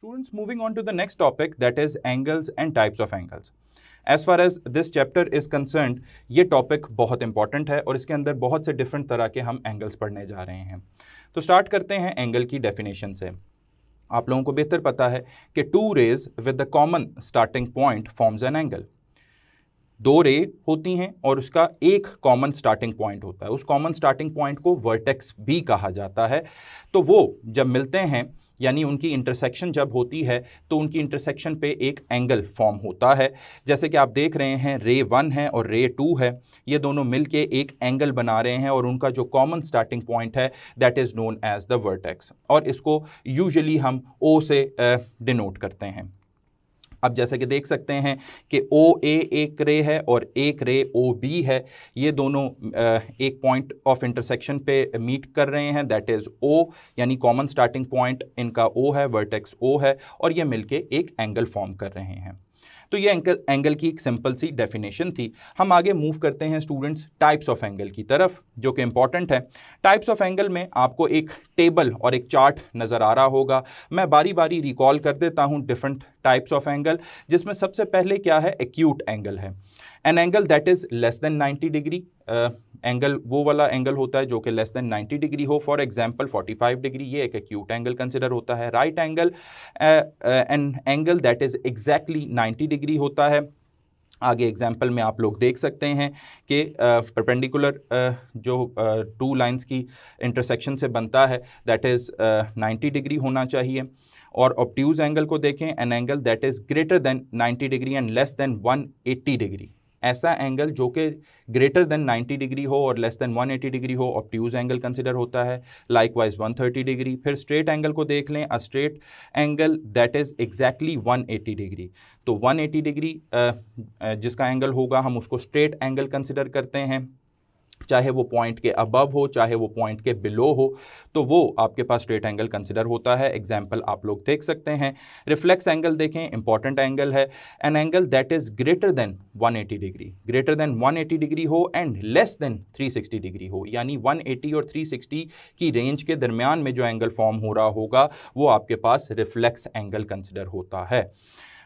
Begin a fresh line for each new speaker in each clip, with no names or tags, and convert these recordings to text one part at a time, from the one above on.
Students, moving on to the next topic, that is angles and types of angles. As far as this chapter is concerned, ये topic बहुत important है और इसके अंदर बहुत से डिफरेंट तरह के हम एंगल्स पढ़ने जा रहे हैं। तो स्टार्ट करते हैं एंगल की डेफिनेशन से। आप लोगों को बेहतर पता है कि two rays with the common starting point forms an angle. दो रे होती हैं और उसका एक कॉमन स्टार्टिंग पॉइंट होता है। उस कॉमन स्टार्टिंग पॉइंट को वर्टेक्स भी कहा जाता है। तो वो जब मिलते हैं यानी उनकी इंटरसेक्शन जब होती है तो उनकी इंटरसेक्शन पे एक एंगल फॉर्म होता है। जैसे कि आप देख रहे हैं रे 1 है और रे 2 है, ये दोनों मिलके एक एंगल बना रहे हैं और उनका जो कॉमन स्टार्टिंग पॉइंट है that is known as the vertex, और इसको यूजुअली हम ओ से डिनोट करते हैं। अब जैसे कि देख सकते हैं कि ओ ए एक रे है और एक रे ओ बी है, ये दोनों एक पॉइंट ऑफ इंटरसेक्शन पे मीट कर रहे हैं, दैट इज़ ओ, यानी कॉमन स्टार्टिंग पॉइंट इनका ओ है, वर्टेक्स ओ है, और ये मिलके एक एंगल फॉर्म कर रहे हैं। तो ये एंगल की एक सिंपल सी डेफिनेशन थी। हम आगे मूव करते हैं स्टूडेंट्स टाइप्स ऑफ एंगल की तरफ, जो कि इंपॉर्टेंट है। टाइप्स ऑफ एंगल में आपको एक टेबल और एक चार्ट नज़र आ रहा होगा। मैं बारी बारी रिकॉल कर देता हूँ डिफरेंट टाइप्स ऑफ एंगल, जिसमें सबसे पहले क्या है, एक्यूट एंगल है। An angle that is less than 90 degree. Angle वो वाला एंगल होता है जो कि लेस देन 90 डिग्री हो। फॉर एग्जांपल 45 डिग्री, ये एक एक्यूट एंगल कंसिडर होता है। Right angle an angle that is exactly 90 degree होता है। आगे एग्जाम्पल में आप लोग देख सकते हैं कि परपेंडिकुलर जो टू लाइंस की इंटरसेक्शन से बनता है दैट इज़ 90 डिग्री होना चाहिए। और ऑब्ट्यूज एंगल को देखें, an angle that is greater than 90 degree and less than 180 degree. ऐसा एंगल जो कि ग्रेटर देन 90 डिग्री हो और लेस देन 180 डिग्री हो, ऑब्ट्यूज एंगल कंसिडर होता है। Likewise 130 degree. फिर स्ट्रेट एंगल को देख लें, a straight angle that is exactly 180 degree. तो 180 डिग्री जिसका एंगल होगा हम उसको स्ट्रेट एंगल कंसिडर करते हैं, चाहे वो पॉइंट के अबव हो चाहे वो पॉइंट के बिलो हो, तो वो आपके पास स्ट्रेट एंगल कंसिडर होता है। एग्जाम्पल आप लोग देख सकते हैं। रिफ्लेक्स एंगल देखें, इंपॉर्टेंट एंगल है। An angle that is greater than 180 degree, greater than 180 degree हो एंड लेस देन 360 डिग्री हो, यानी 180 और 360 की रेंज के दरमियान में जो एंगल फॉर्म हो रहा होगा वो आपके पास रिफ्लेक्स एंगल कंसिडर होता है।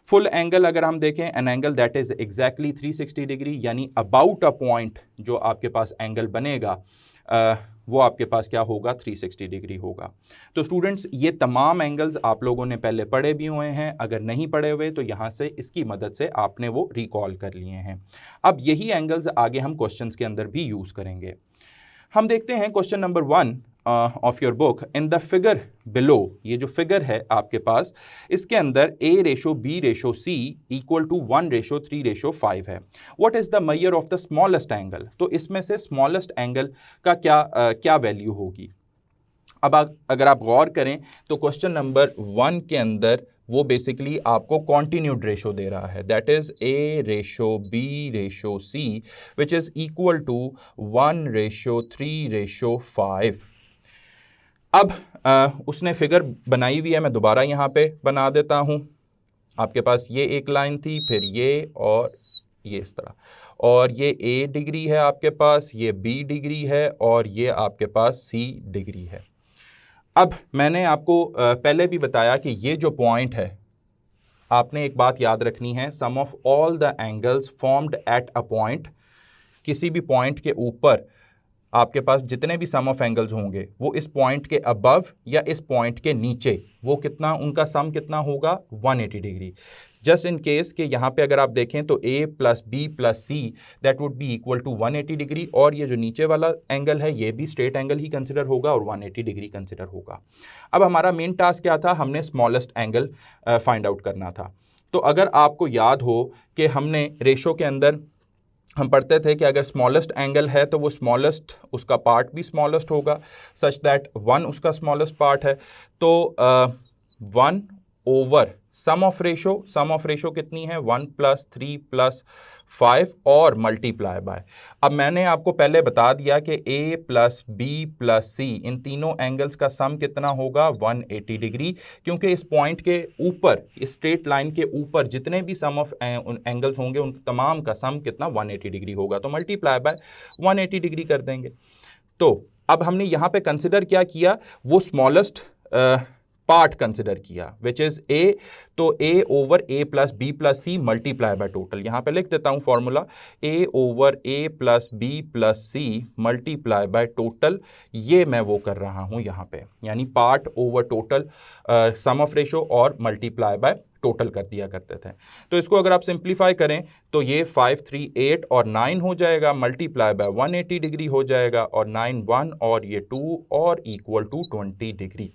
फुल एंगल अगर हम देखें, an angle that is exactly 360 degree, यानी अबाउट अ पॉइंट जो आपके पास एंगल बनेगा वो आपके पास क्या होगा, 360 डिग्री होगा। तो स्टूडेंट्स, ये तमाम एंगल्स आप लोगों ने पहले पढ़े भी हुए हैं, अगर नहीं पढ़े हुए तो यहाँ से इसकी मदद से आपने वो रिकॉल कर लिए हैं। अब यही एंगल्स आगे हम क्वेश्चंस के अंदर भी यूज़ करेंगे। हम देखते हैं question number 1 of your book. In the figure below, ये जो फिगर है आपके पास, इसके अंदर A/B/C इक्वल टू 1/3/5 है। What is the measure of the smallest angle? तो इसमें से स्मॉलेस्ट एंगल का क्या वैल्यू होगी? अब अगर आप गौर करें तो क्वेश्चन नंबर 1 के अंदर वो बेसिकली आपको कॉन्टिन्यूड रेशो दे रहा है, that is A/B/C which is equal to 1/3/5। अब उसने फिगर बनाई हुई है, मैं दोबारा यहाँ पे बना देता हूँ। आपके पास ये एक लाइन थी, फिर ये और ये इस तरह, और ये A डिग्री है आपके पास, ये B डिग्री है और ये आपके पास C डिग्री है। अब मैंने आपको पहले भी बताया कि ये जो पॉइंट है, आपने एक बात याद रखनी है, sum of all the angles formed at a point. किसी भी पॉइंट के ऊपर आपके पास जितने भी सम ऑफ एंगल्स होंगे वो इस पॉइंट के अबव या इस पॉइंट के नीचे, वो कितना, उनका सम कितना होगा, 180 डिग्री। जस्ट इन केस कि यहाँ पे अगर आप देखें तो A + B + C that would be equal to 180 degree, और ये जो नीचे वाला एंगल है ये भी स्ट्रेट एंगल ही कंसिडर होगा और 180 डिग्री कंसिडर होगा। अब हमारा मेन टास्क क्या था, हमने स्मॉलेस्ट एंगल फाइंड आउट करना था। तो अगर आपको याद हो कि हमने रेशो के अंदर हम पढ़ते थे कि अगर स्मॉलेस्ट एंगल है तो वो स्मॉलेस्ट, उसका पार्ट भी स्मॉलेस्ट होगा, सच दैट 1 उसका स्मॉलेस्ट पार्ट है। तो 1 ओवर सम ऑफ रेशो कितनी है, 1 + 3 + 5 और मल्टीप्लाई बाय। अब मैंने आपको पहले बता दिया कि A + B + C इन तीनों एंगल्स का सम कितना होगा, 180 डिग्री, क्योंकि इस पॉइंट के ऊपर, इस स्ट्रेट लाइन के ऊपर जितने भी सम ऑफ एंगल्स होंगे उन तमाम का सम कितना, 180 डिग्री होगा। तो मल्टीप्लाई बाय 180 डिग्री कर देंगे। तो अब हमने यहाँ पे कंसिडर क्या किया, वो स्मॉलेस्ट पार्ट कंसिडर किया विच इज ए, तो A over A plus B plus C multiply by total. यहां पे लिख देता हूं formula, A over A plus B plus C multiply by total, ये मैं वो कर रहा हूं यहां पे, यानी part over total sum of ratio और मल्टीप्लाई बाय टोटल कर दिया करते थे। तो इसको अगर आप सिंप्लीफाई करें तो ये 5, 3, 8 और 9 हो जाएगा, मल्टीप्लाई बाय 180 डिग्री हो जाएगा, और 9, 1 और ये 2 और इक्वल टू 20 डिग्री।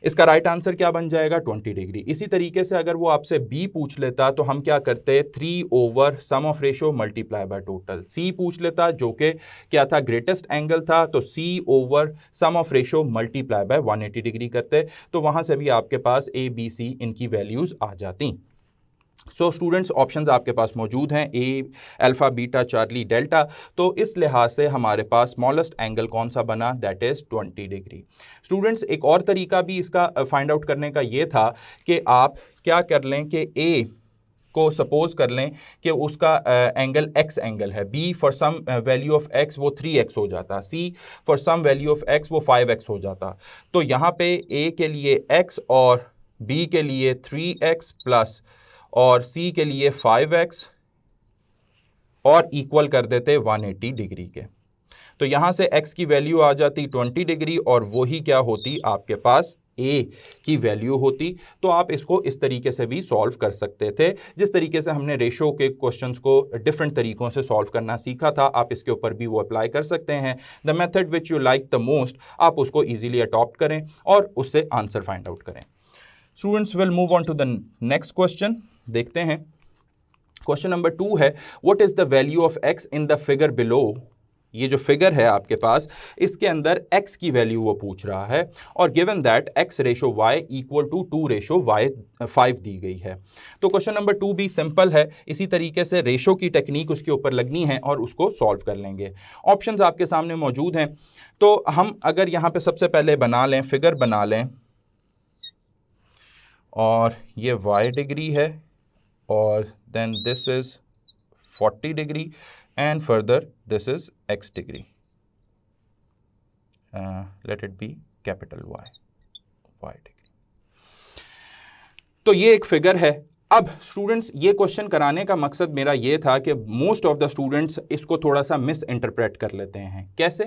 इसका राइट आंसर क्या बन जाएगा? 20 डिग्री। इसी तरीके से अगर वो आपसे बी पूछ लेता तो हम क्या करते, 3 over sum of ratio multiply by total. C पूछ लेता जो कि क्या था, ग्रेटेस्ट एंगल था, तो C over sum of ratio multiply by 180 degree करते, तो वहां से भी आपके पास ए बी सी इनकी वैल्यूज आ जाती। सो स्टूडेंट्स ऑप्शंस आपके पास मौजूद हैं, ए, अल्फा, बीटा, चार्ली, डेल्टा। तो इस लिहाज से हमारे पास स्मॉलेस्ट एंगल कौन सा बना, दैट इज 20 डिग्री। स्टूडेंट्स एक और तरीका भी इसका फाइंड आउट करने का ये था कि आप क्या कर लें कि ए को सपोज कर लें कि उसका एंगल एक्स एंगल है, B for some value of x वो 3x हो जाता, C for some value of x वो 5x हो जाता। तो यहाँ पे ए के लिए x और बी के लिए 3x प्लस और C के लिए 5x और इक्वल कर देते 180 डिग्री के। तो यहां से x की वैल्यू आ जाती 20 डिग्री और वही क्या होती आपके पास A की वैल्यू होती। तो आप इसको इस तरीके से भी सॉल्व कर सकते थे, जिस तरीके से हमने रेशो के क्वेश्चंस को डिफरेंट तरीकों से सॉल्व करना सीखा था, आप इसके ऊपर भी वो अप्लाई कर सकते हैं। The method which you like the most, आप उसको ईजिली अडॉप्ट करें और उससे आंसर फाइंड आउट करें। Students will move on to the next question. देखते हैं क्वेश्चन नंबर 2 है, what is the value of x in the figure below. ये जो फिगर है आपके पास, इसके अंदर x की वैल्यू वो पूछ रहा है और given that x ratio y equal to 2 ratio y 5 दी गई है। तो क्वेश्चन नंबर 2 भी सिंपल है, इसी तरीके से रेशो की टेक्निक उसके ऊपर लगनी है और उसको सॉल्व कर लेंगे। ऑप्शंस आपके सामने मौजूद हैं, तो हम अगर यहाँ पे सबसे पहले बना लें, फिगर बना लें, और ये y डिग्री है और then this is 40 degree and further this is x degree, let it be capital Y degree। तो ये एक फिगर है। अब स्टूडेंट्स ये क्वेश्चन कराने का मकसद मेरा ये था कि मोस्ट ऑफ द स्टूडेंट्स इसको थोड़ा सा मिस इंटरप्रेट कर लेते हैं। कैसे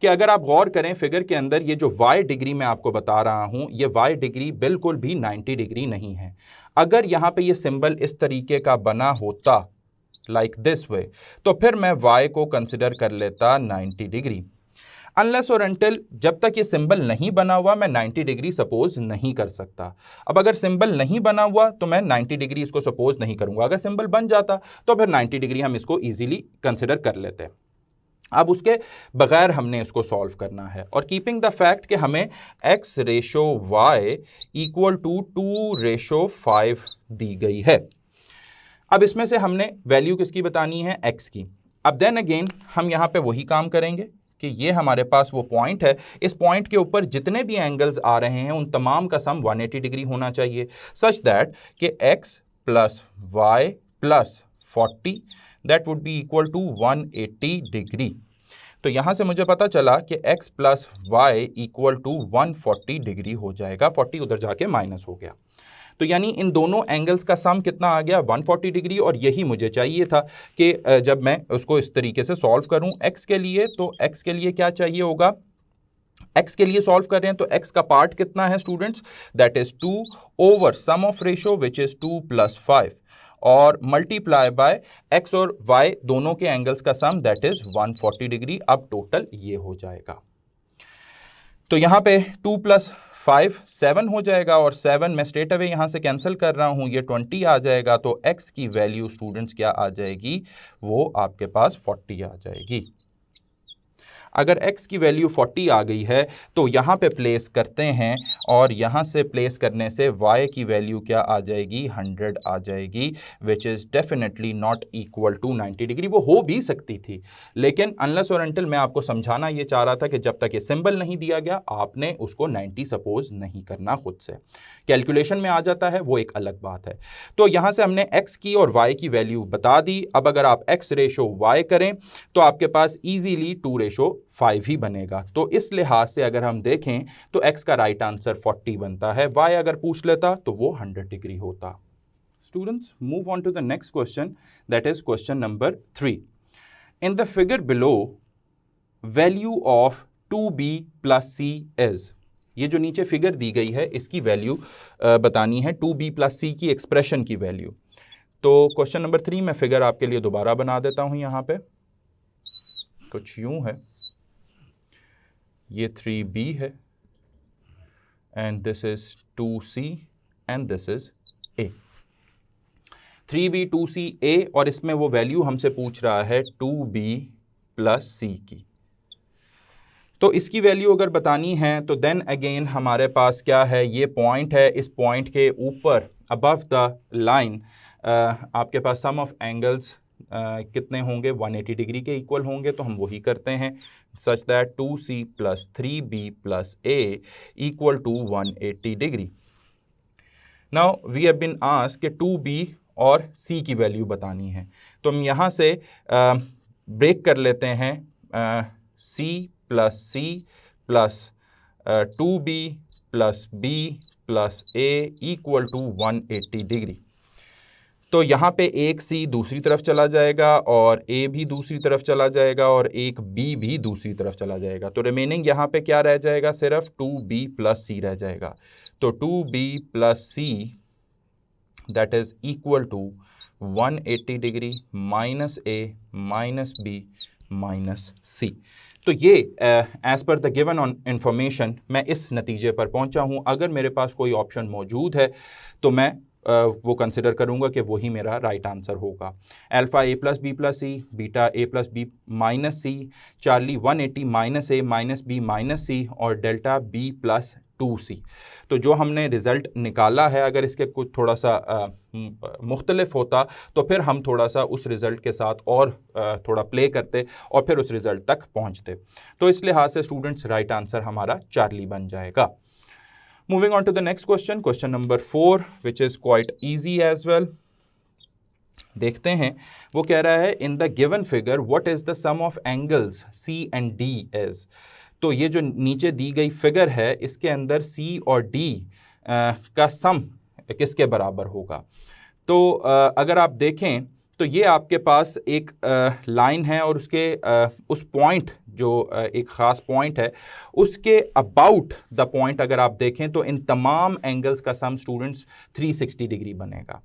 कि अगर आप गौर करें फिगर के अंदर ये जो y डिग्री मैं आपको बता रहा हूं, ये y डिग्री बिल्कुल भी 90 डिग्री नहीं है। अगर यहाँ पे ये सिंबल इस तरीके का बना होता लाइक दिस वे, तो फिर मैं y को कंसिडर कर लेता 90 डिग्री। अनलेस और अनटिल जब तक ये सिंबल नहीं बना हुआ मैं 90 डिग्री सपोज नहीं कर सकता। अब अगर सिंबल नहीं बना हुआ तो मैं 90 डिग्री इसको सपोज नहीं करूंगा। अगर सिंबल बन जाता तो फिर 90 डिग्री हम इसको इजीली कंसिडर कर लेते। अब उसके बगैर हमने इसको सॉल्व करना है और कीपिंग द फैक्ट कि हमें x ratio y equal to 2 ratio 5 दी गई है। अब इसमें से हमने वैल्यू किसकी बतानी है, x की। अब देन अगेन हम यहाँ पे वही काम करेंगे कि ये हमारे पास वो पॉइंट है, इस पॉइंट के ऊपर जितने भी एंगल्स आ रहे हैं उन तमाम का सम 180 डिग्री होना चाहिए, सच दैट कि x plus y plus 40 that would be equal to 180 degree. तो यहाँ से मुझे पता चला कि x plus y equal to 140 degree हो जाएगा, 40 उधर जाके माइनस हो गया। तो यानी इन दोनों एंगल्स का सम कितना आ गया, 140 डिग्री। और यही मुझे चाहिए था कि जब मैं उसको इस तरीके से सॉल्व करूं x के लिए, तो x के लिए क्या चाहिए होगा, x के लिए सॉल्व कर रहे हैं तो x का पार्ट कितना है students, that is 2 over sum of ratio which is 2 plus 5 और मल्टीप्लाई बाय x और y दोनों के एंगल्स का सम दैट इज 140 डिग्री। अब टोटल ये हो जाएगा। तो यहाँ पे 2 प्लस 5 7 हो जाएगा और 7 मैं स्ट्रेट अवे यहाँ से कैंसिल कर रहा हूँ, ये 20 आ जाएगा। तो x की वैल्यू स्टूडेंट्स क्या आ जाएगी, वो आपके पास 40 आ जाएगी। अगर x की वैल्यू 40 आ गई है तो यहाँ पे प्लेस करते हैं और यहाँ से प्लेस करने से y की वैल्यू क्या आ जाएगी, 100 आ जाएगी, which is definitely not equal to 90 degree. वो हो भी सकती थी, लेकिन अनलेस और अनटिल मैं आपको समझाना ये चाह रहा था कि जब तक ये सिंबल नहीं दिया गया आपने उसको 90 सपोज नहीं करना खुद से। कैलकुलेशन में आ जाता है वो एक अलग बात है। तो यहाँ से हमने x की और y की वैल्यू बता दी। अब अगर आप x रेशो y करें तो आपके पास ईजीली 2 रेशो 5 ही बनेगा। तो इस लिहाज से अगर हम देखें तो x का राइट आंसर 40 बनता है। y अगर पूछ लेता तो वो 100 डिग्री होता। Students, move on to the next question, that is question number 3। In the figure below value of 2b + c is, ये जो नीचे फिगर दी गई है इसकी वैल्यू बतानी है, 2b + c की एक्सप्रेशन की वैल्यू। तो क्वेश्चन नंबर 3 में फिगर आपके लिए दोबारा बना देता हूं। यहाँ पे कुछ यूं है, ये 3b है and this is 2c and this is a। 3b 2c a, और इसमें वो वैल्यू हमसे पूछ रहा है 2b + c की। तो इसकी वैल्यू अगर बतानी है तो देन अगेन हमारे पास क्या है, ये पॉइंट है, इस पॉइंट के ऊपर अबव द लाइन आपके पास सम ऑफ एंगल्स कितने होंगे, 180 डिग्री के इक्वल होंगे। तो हम वही करते हैं, such that 2c + 3b + a = 180 degree. Now we have been asked कि 2b और c की वैल्यू बतानी है। तो हम यहाँ से ब्रेक कर लेते हैं, c + c + 2b + b + a = 180 degree. तो यहाँ पे एक c दूसरी तरफ चला जाएगा और a भी दूसरी तरफ चला जाएगा और एक b भी दूसरी तरफ चला जाएगा। तो रिमेनिंग यहाँ पे क्या रह जाएगा, सिर्फ 2b + c रह जाएगा। तो 2b + c that is equal to 180 degree -a -b -c। तो ये as per the given information मैं इस नतीजे पर पहुंचा हूं। अगर मेरे पास कोई ऑप्शन मौजूद है तो मैं वो कंसिडर करूंगा कि वही मेरा राइट आंसर होगा। Alpha a + b + c, beta a + b - c, Charlie 180 -a -b -c और डेल्टा b + 2c। तो जो हमने रिज़ल्ट निकाला है, अगर इसके कुछ थोड़ा सा मुख्तलिफ होता तो फिर हम थोड़ा सा उस रिज़ल्ट के साथ और थोड़ा प्ले करते और फिर उस रिज़ल्ट तक पहुंचते। तो इस लिहाज से स्टूडेंट्स राइट आंसर हमारा चार्ली बन जाएगा। Moving on to the next question, question number 4, which is quite easy as well. देखते हैं वो कह रहा है, in the given figure what is the sum of angles C and D is। तो ये जो नीचे दी गई फिगर है इसके अंदर C और D का सम किसके बराबर होगा। तो अगर आप देखें तो ये आपके पास एक लाइन है और उसके उस पॉइंट जो एक ख़ास पॉइंट है उसके अबाउट द पॉइंट अगर आप देखें तो इन तमाम एंगल्स का सम स्टूडेंट्स 360 डिग्री बनेगा।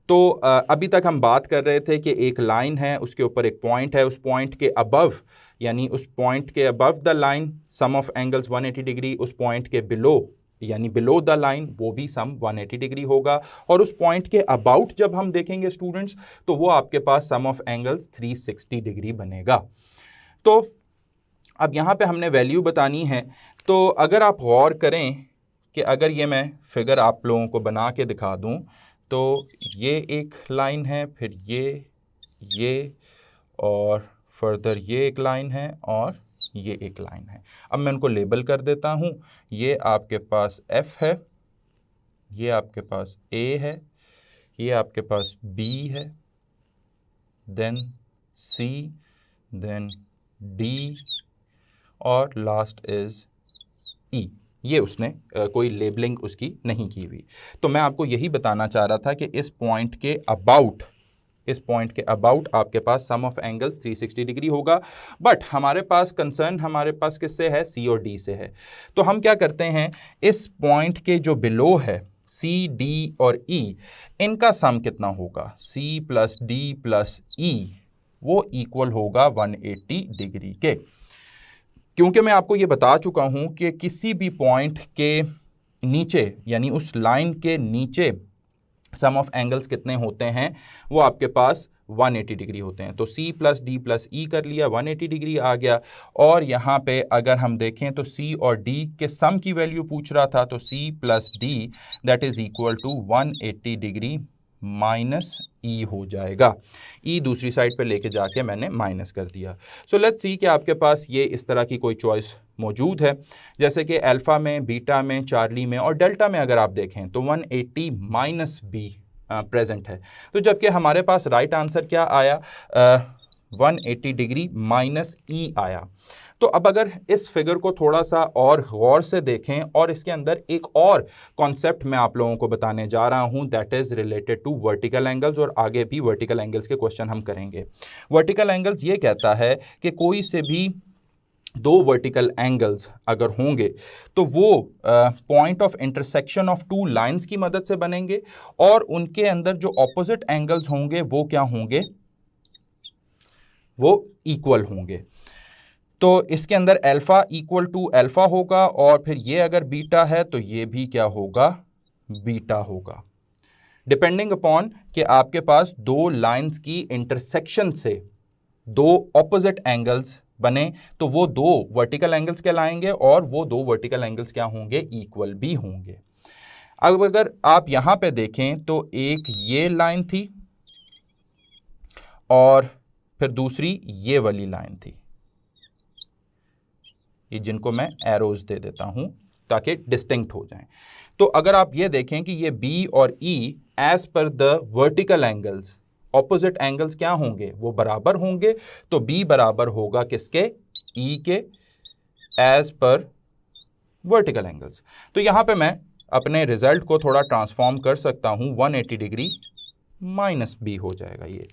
तो अभी तक हम बात कर रहे थे कि एक लाइन है, उसके ऊपर एक पॉइंट है, उस पॉइंट के अबव यानी उस पॉइंट के above the line sum of angles 180 degree, उस पॉइंट के बिलो यानी बिलो द लाइन वो भी सम 180 डिग्री होगा, और उस पॉइंट के अबाउट जब हम देखेंगे स्टूडेंट्स तो वो आपके पास सम ऑफ एंगल्स 360 डिग्री बनेगा। तो अब यहाँ पे हमने वैल्यू बतानी है। तो अगर आप गौर करें कि अगर ये मैं फिगर आप लोगों को बना के दिखा दूँ तो ये एक लाइन है, फिर ये और फर्दर ये एक लाइन है और ये एक लाइन है। अब मैं उनको लेबल कर देता हूँ। ये आपके पास F है, ये आपके पास A है, ये आपके पास B है, देन C, देन D और लास्ट इज E। ये उसने कोई लेबलिंग उसकी नहीं की हुई। तो मैं आपको यही बताना चाह रहा था कि इस पॉइंट के अबाउट आपके पास सम ऑफ एंगल्स 360 डिग्री होगा। बट हमारे पास कंसर्न हमारे पास किससे है, C और D से है। तो हम क्या करते हैं, इस पॉइंट के जो बिलो है C, D और E, इनका सम कितना होगा, C + D + E, वो इक्वल होगा 180 डिग्री के। क्योंकि मैं आपको ये बता चुका हूं कि किसी भी पॉइंट के नीचे यानी उस लाइन के नीचे सम ऑफ एंगल्स कितने होते हैं, वो आपके पास 180 डिग्री होते हैं। तो C + D + E कर लिया, 180 डिग्री आ गया। और यहाँ पे अगर हम देखें तो C और D के सम की वैल्यू पूछ रहा था, तो C + D that is equal to 180 degree -E हो जाएगा। E दूसरी साइड पे लेके जाके मैंने माइनस कर दिया। सो लेट्स सी कि आपके पास ये इस तरह की कोई चॉइस मौजूद है, जैसे कि अल्फ़ा में, बीटा में, चार्ली में और डेल्टा में अगर आप देखें तो 180 -B प्रेजेंट है। तो जबकि हमारे पास राइट आंसर क्या आया, 180 डिग्री -E आया। तो अब अगर इस फिगर को थोड़ा सा और गौर से देखें और इसके अंदर एक और कॉन्सेप्ट मैं आप लोगों को बताने जा रहा हूं, that is related to vertical angles, और आगे भी वर्टिकल एंगल्स के क्वेश्चन हम करेंगे। वर्टिकल एंगल्स ये कहता है कि कोई से भी दो वर्टिकल एंगल्स अगर होंगे तो वो point of intersection of two lines की मदद से बनेंगे, और उनके अंदर जो ऑपोजिट एंगल्स होंगे वो क्या होंगे, वो इक्वल होंगे। तो इसके अंदर अल्फा इक्वल टू अल्फा होगा, और फिर ये अगर बीटा है तो ये भी क्या होगा, बीटा होगा, डिपेंडिंग अपॉन कि आपके पास दो लाइंस की इंटरसेक्शन से दो ऑपोजिट एंगल्स बने तो वो दो वर्टिकल एंगल्स कहलाएंगे, और वो दो वर्टिकल एंगल्स क्या होंगे, इक्वल भी होंगे। अब अगर आप यहां पे देखें तो एक ये लाइन थी और फिर दूसरी ये वाली लाइन थी, ये जिनको मैं एरोज दे देता हूं ताकि डिस्टिंक्ट हो जाएं। तो अगर आप ये देखें कि ये बी और E as per the vertical angles, opposite angles क्या होंगे, वो बराबर होंगे। तो बी बराबर होगा किसके, ई के, एज पर वर्टिकल एंगल्स। तो यहां पे मैं अपने रिजल्ट को थोड़ा ट्रांसफॉर्म कर सकता हूं, 180 डिग्री माइनस बी हो जाएगा ये।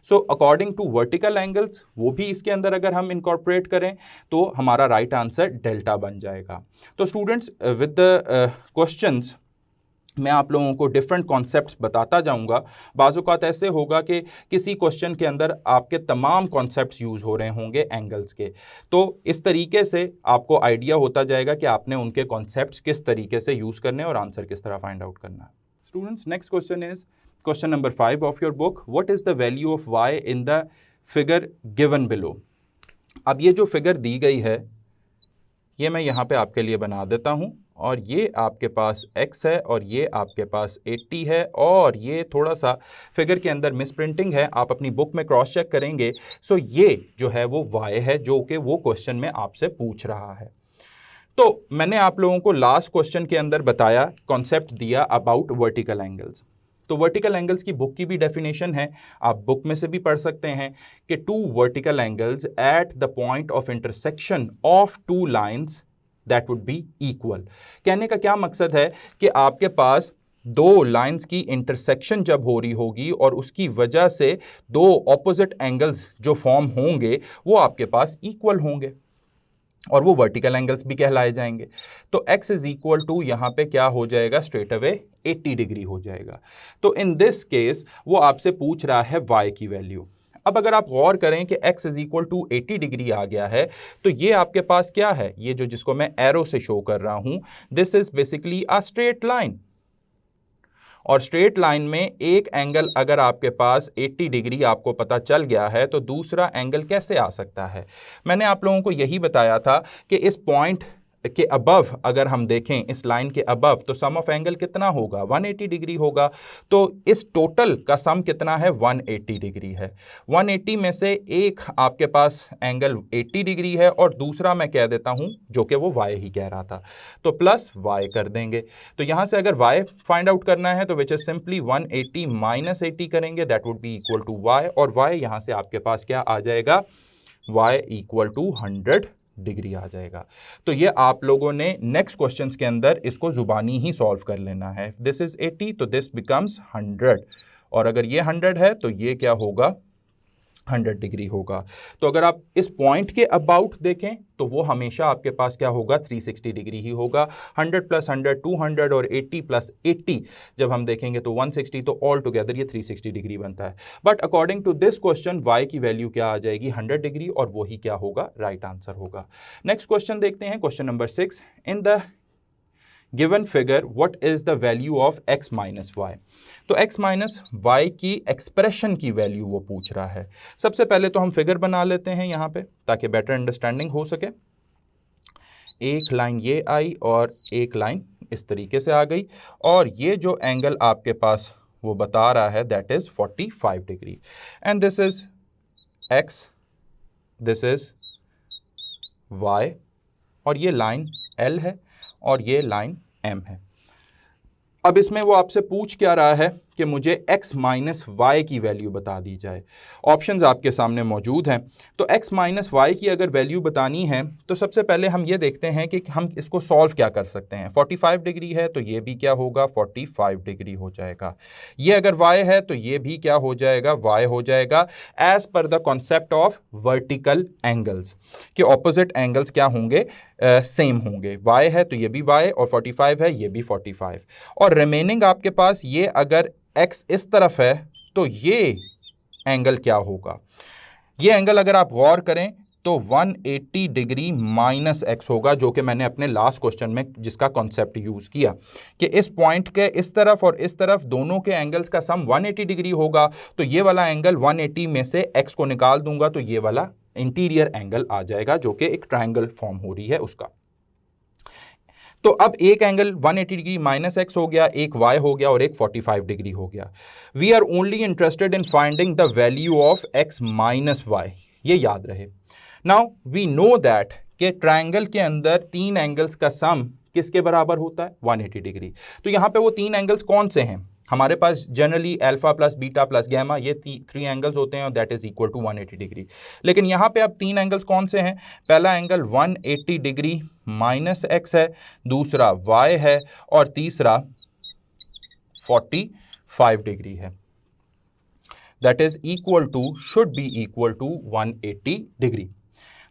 So according to vertical angles, वो भी इसके अंदर अगर हम इनकॉर्पोरेट करें तो हमारा राइट आंसर डेल्टा बन जाएगा। तो स्टूडेंट्स, विद द क्वेश्चंस मैं आप लोगों को डिफरेंट कॉन्सेप्ट्स बताता जाऊंगा। बाज़ औक़ात ऐसे होगा कि किसी क्वेश्चन के अंदर आपके तमाम कॉन्सेप्ट्स यूज़ हो रहे होंगे एंगल्स के, तो इस तरीके से आपको आइडिया होता जाएगा कि आपने उनके कॉन्सेप्ट्स किस तरीके से यूज़ करने और आंसर किस तरह फाइंड आउट करना है। Students, next question is question number 5 of your book, what is the value of y in the figure given below. अब ये जो फिगर दी गई है ये मैं यहाँ पे आपके लिए बना देता हूँ, और ये आपके पास x है और ये आपके पास 80 है, और ये थोड़ा सा फिगर के अंदर मिसप्रिंटिंग है, आप अपनी बुक में क्रॉस चेक करेंगे। सो ये जो है वो y है जो कि वो क्वेश्चन में आपसे पूछ रहा है। तो मैंने आप लोगों को लास्ट क्वेश्चन के अंदर बताया, कॉन्सेप्ट दिया अबाउट वर्टिकल एंगल्स। तो वर्टिकल एंगल्स की बुक की भी डेफिनेशन है, आप बुक में से भी पढ़ सकते हैं कि two vertical angles at the point of intersection of two lines that would be equal. कहने का क्या मकसद है कि आपके पास दो लाइंस की इंटरसेक्शन जब हो रही होगी और उसकी वजह से दो ऑपोजिट एंगल्स जो फॉर्म होंगे वो आपके पास इक्वल होंगे, और वो वर्टिकल एंगल्स भी कहलाए जाएंगे। तो x इज इक्वल टू यहाँ पे क्या हो जाएगा, स्ट्रेट अवे 80 डिग्री हो जाएगा। तो इन दिस केस वो आपसे पूछ रहा है y की वैल्यू। अब अगर आप गौर करें कि x is equal to 80 degree आ गया है, तो ये आपके पास क्या है, ये जो जिसको मैं एरो से शो कर रहा हूं, this is basically a straight line. और स्ट्रेट लाइन में एक एंगल अगर आपके पास 80 डिग्री आपको पता चल गया है तो दूसरा एंगल कैसे आ सकता है। मैंने आप लोगों को यही बताया था कि इस पॉइंट के अबव अगर हम देखें, इस लाइन के अबव, तो सम ऑफ एंगल कितना होगा, 180 डिग्री होगा। तो इस टोटल का सम कितना है, 180 डिग्री है। 180 में से एक आपके पास एंगल 80 डिग्री है और दूसरा मैं कह देता हूं जो कि वो y ही कह रहा था, तो प्लस y कर देंगे। तो यहां से अगर y फाइंड आउट करना है तो विच इज सिंपली 180 माइनस 80 करेंगे, that would be equal to y, और y यहां से आपके पास क्या आ जाएगा, y इक्वल टू 100 डिग्री आ जाएगा। तो ये आप लोगों ने नेक्स्ट क्वेश्चंस के अंदर इसको जुबानी ही सॉल्व कर लेना है। दिस इज 80 तो दिस बिकम्स 100, और अगर ये 100 है तो ये क्या होगा, 100 डिग्री होगा। तो अगर आप इस पॉइंट के अबाउट देखें तो वो हमेशा आपके पास क्या होगा, 360 डिग्री ही होगा। 100 प्लस 100 200, और 80 प्लस 80 जब हम देखेंगे तो 160, तो ऑल टुगेदर ये 360 डिग्री बनता है। But according to this question y की वैल्यू क्या आ जाएगी, 100 डिग्री, और वही क्या होगा, राइट आंसर होगा। नेक्स्ट क्वेश्चन देखते हैं, question number 6, in the given figure what is the value of x minus y. तो x माइनस वाई की एक्सप्रेशन की वैल्यू वो पूछ रहा है। सबसे पहले तो हम फिगर बना लेते हैं यहाँ पे ताकि बेटर अंडरस्टैंडिंग हो सके। एक लाइन ये आई और एक लाइन इस तरीके से आ गई, और ये जो एंगल आपके पास वो बता रहा है that is 45 degree, and this is x, this is y, और ये लाइन L है और ये लाइन M है। अब इसमें वो आपसे पूछ क्या रहा है कि मुझे x माइनस वाई की वैल्यू बता दी जाए। ऑप्शंस आपके सामने मौजूद हैं। तो x माइनस वाई की अगर वैल्यू बतानी है तो सबसे पहले हम ये देखते हैं कि हम इसको सॉल्व क्या कर सकते हैं। 45 डिग्री है तो ये भी क्या होगा, 45 डिग्री हो जाएगा। ये अगर y है तो ये भी क्या हो जाएगा, y हो जाएगा। As per the concept of vertical angles कि ऑपोजिट एंगल्स क्या होंगे, सेम होंगे। y है तो ये भी y, और 45 है ये भी 45, और रिमेनिंग आपके पास ये अगर x इस तरफ है तो ये एंगल क्या होगा। ये एंगल अगर आप गौर करें तो 180 डिग्री माइनस एक्स होगा, जो कि मैंने अपने लास्ट क्वेश्चन में जिसका कॉन्सेप्ट यूज किया कि इस पॉइंट के इस तरफ और इस तरफ दोनों के एंगल्स का सम 180 डिग्री होगा। तो ये वाला एंगल 180 में से एक्स को निकाल दूंगा तो ये वाला इंटीरियर एंगल आ जाएगा, जो कि एक ट्रायंगल फॉर्म हो रही है उसका। तो अब एक एंगल 180 डिग्री माइनस एक्स हो गया, एक y हो गया और एक 45 डिग्री हो गया। We are only interested in finding the value of x minus y, ये याद रहे। नाउ वी नो दैट कि ट्रायंगल के अंदर तीन एंगल्स का सम किसके बराबर होता है, 180 डिग्री। तो यहां पे वो तीन एंगल्स कौन से हैं, हमारे पास generally alpha plus beta plus gamma, ये थ्री एंगल्स होते हैं, that is equal to 180 degree. लेकिन यहाँ पे अब तीन एंगल्स कौन से हैं, पहला एंगल 180 डिग्री माइनस एक्स है, दूसरा y है, और तीसरा 45 डिग्री है। That is equal to, should be equal to 180 degree.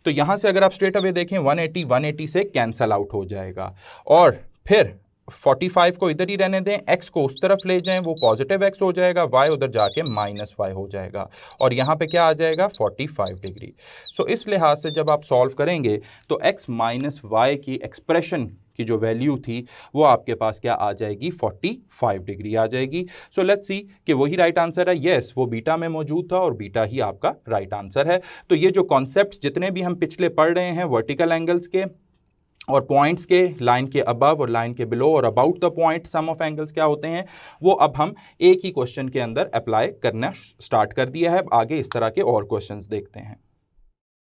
तो यहां से अगर आप स्ट्रेट अवे देखें 180 से कैंसल आउट हो जाएगा, और फिर 45 को इधर ही रहने दें, x को उस तरफ ले जाएं, वो पॉजिटिव x हो जाएगा, y उधर जाके माइनस y हो जाएगा, और यहाँ पे क्या आ जाएगा 45 डिग्री। सो इस लिहाज से जब आप सॉल्व करेंगे तो x माइनस वाई की एक्सप्रेशन की जो वैल्यू थी वो आपके पास क्या आ जाएगी, 45 डिग्री आ जाएगी। सो लेट्स सी कि वही राइट आंसर है। यस, वो बीटा में मौजूद था और बीटा ही आपका राइट आंसर है। तो ये जो कॉन्सेप्ट जितने भी हम पिछले पढ़ रहे हैं वर्टिकल एंगल्स के और पॉइंट्स के, लाइन के अबव और लाइन के बिलो और about the point sum of angles क्या होते हैं, वो अब हम एक ही क्वेश्चन के अंदर अप्लाई करना स्टार्ट कर दिया है। आगे इस तरह के और क्वेश्चंस देखते हैं।